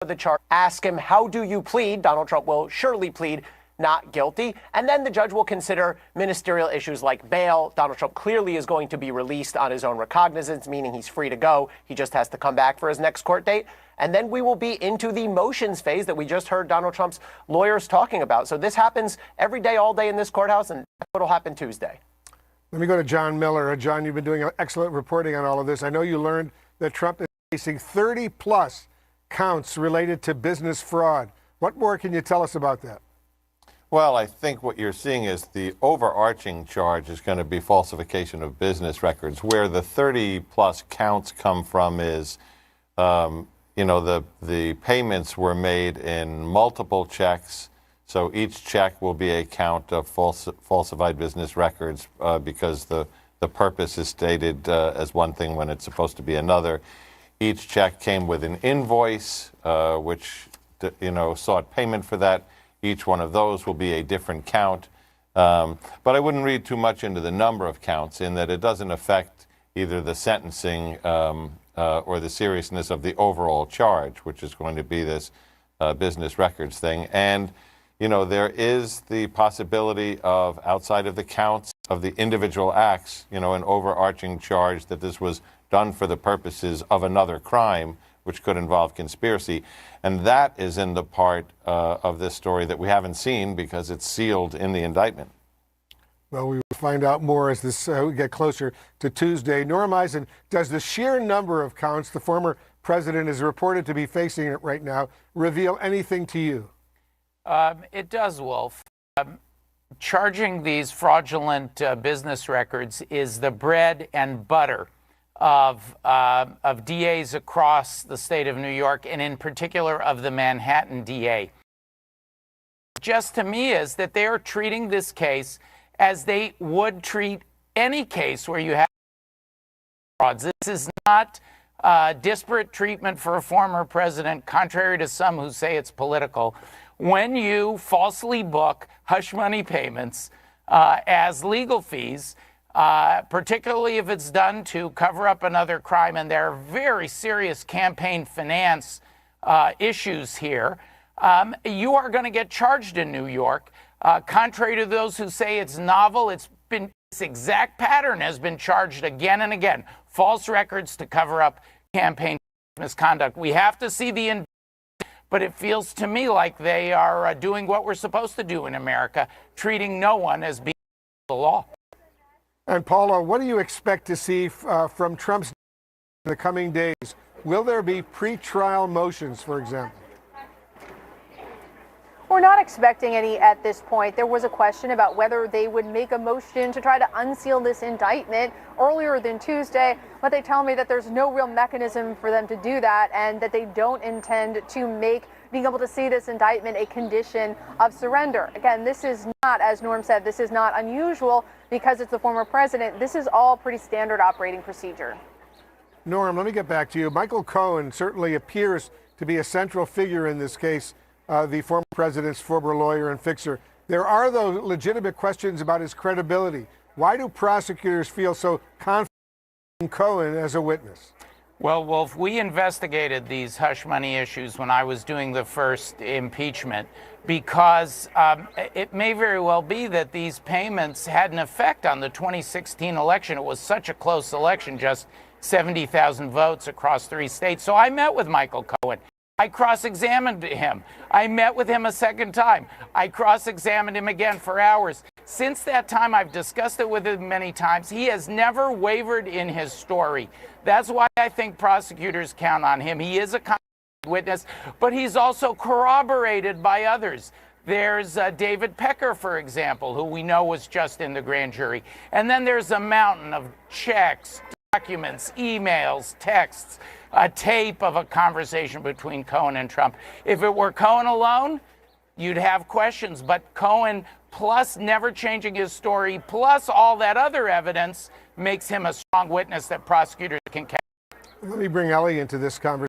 the charge, ask him, how do you plead? Donald Trump will surely plead not guilty. And then the judge will consider ministerial issues like bail. Donald Trump clearly is going to be released on his own recognizance, meaning he's free to go. He just has to come back for his next court date. And then we will be into the motions phase that we just heard Donald Trump's lawyers talking about. So this happens every day, all day in this courthouse, and that's what will happen Tuesday. Let me go to John Miller. John, you've been doing excellent reporting on all of this. I know you learned that Trump is facing 30-plus counts related to business fraud. What more can you tell us about that? Well, I think what you're seeing is the overarching charge is going to be falsification of business records. Where the 30-plus counts come from is, the payments were made in multiple checks. So each check will be a count of falsified business records because the purpose is stated as one thing when it's supposed to be another. Each check came with an invoice, which sought payment for that. Each one of those will be a different count. But I wouldn't read too much into the number of counts in that it doesn't affect either the sentencing or the seriousness of the overall charge, which is going to be this business records thing. And there is the possibility of, outside of the counts of the individual acts, an overarching charge that this was done for the purposes of another crime, which could involve conspiracy. And that is in the part of this story that we haven't seen because it's sealed in the indictment. Well, we will find out more as we get closer to Tuesday. Norm Eisen, does the sheer number of counts the former president is reported to be facing right now reveal anything to you? It does, Wolf. Charging these fraudulent business records is the bread and butter of DAs across the state of New York, and in particular of the Manhattan DA. Just to me is that they are treating this case as they would treat any case where you have frauds. This is not disparate treatment for a former president, contrary to some who say it's political. When you falsely book hush money payments as legal fees, particularly if it's done to cover up another crime, and there are very serious campaign finance issues here, you are going to get charged in New York. Contrary to those who say it's novel, this exact pattern has been charged again and again. False records to cover up campaign misconduct. We have to see the but it feels to me like they are doing what we're supposed to do in America, treating no one as being the law. And Paula, what do you expect to see from Trump's in the coming days? Will there be pre-trial motions, for example? We're not expecting any at this point. There was a question about whether they would make a motion to try to unseal this indictment earlier than Tuesday, but they tell me that there's no real mechanism for them to do that and that they don't intend to make being able to see this indictment a condition of surrender. Again, this is not, as Norm said, this is not unusual because it's the former president. This is all pretty standard operating procedure. Norm, let me get back to you. Michael Cohen certainly appears to be a central figure in this case. The former president's former lawyer and fixer. There are, though, legitimate questions about his credibility. Why do prosecutors feel so confident in Cohen as a witness? Well, Wolf, we investigated these hush money issues when I was doing the first impeachment because it may very well be that these payments had an effect on the 2016 election. It was such a close election, just 70,000 votes across 3 states. So I met with Michael Cohen. I cross-examined him. I met with him a second time. I cross-examined him again for hours. Since that time, I've discussed it with him many times. He has never wavered in his story. That's why I think prosecutors count on him. He is a witness, but he's also corroborated by others. There's David Pecker, for example, who we know was just in the grand jury. And then there's a mountain of checks, documents, emails, texts, a tape of a conversation between Cohen and Trump. If it were Cohen alone, you'd have questions. But Cohen, plus never changing his story, plus all that other evidence, makes him a strong witness that prosecutors can count. Let me bring Ellie into this conversation.